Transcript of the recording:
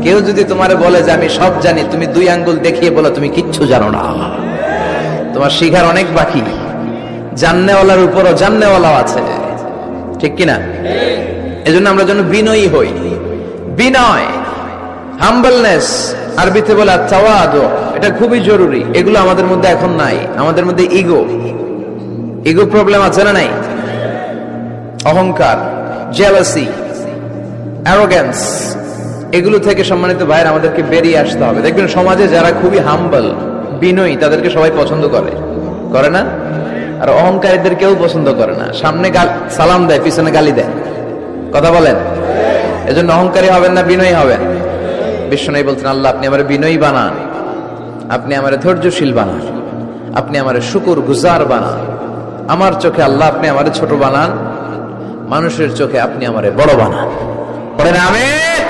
কেউ যদি তোমারে বলে যে আমি সব জানি, তুমি 2 আঙ্গুল দেখিয়ে বলো তুমি কিচ্ছু জানো না, তোমার শিখার অনেক বাকি। জাননেওয়ালার উপরও জাননেওয়ালাও আছে, ঠিক কিনা? এজন্য আমরা যেন বিনয়ী হই। বিনয়, হাম্বলনেস, আরবিতে বলে তাওয়াদু, এটা খুবই জরুরি। এগুলো আমাদের মধ্যে এখন নাই। আমাদের মধ্যে ইগো প্রবলেম আছে না নাই? অহংকার, জেলাসি, অ্যারোগেন্স, এগুলো থেকে সম্মানিত ভাইয়ের আমাদেরকে বেরিয়ে আসতে হবে। দেখবেন সমাজে যারা খুবই হাম্বল, বিনয়ী, তাদেরকে সবাই পছন্দ করে না? আর অহংকারীদের কেউ পছন্দ করে না। সামনে সালাম দেয়, পিছনে গালি দেয়। কথা বলেন? এজন্য অহংকারী হবেন না, বিনয়ী হবেন। বিশ্বনবী বলতেন, আল্লাহ আপনি আমারে বিনয়ী বানান, আপনি আমারে ধৈর্যশীল বানান, আপনি আমারে শুকর গুজার বানান। আমার চোখে আল্লাহ আপনি আমারে ছোট বানান, মানুষের চোখে আপনি আমারে বড় বানান। পড়েন আমিন।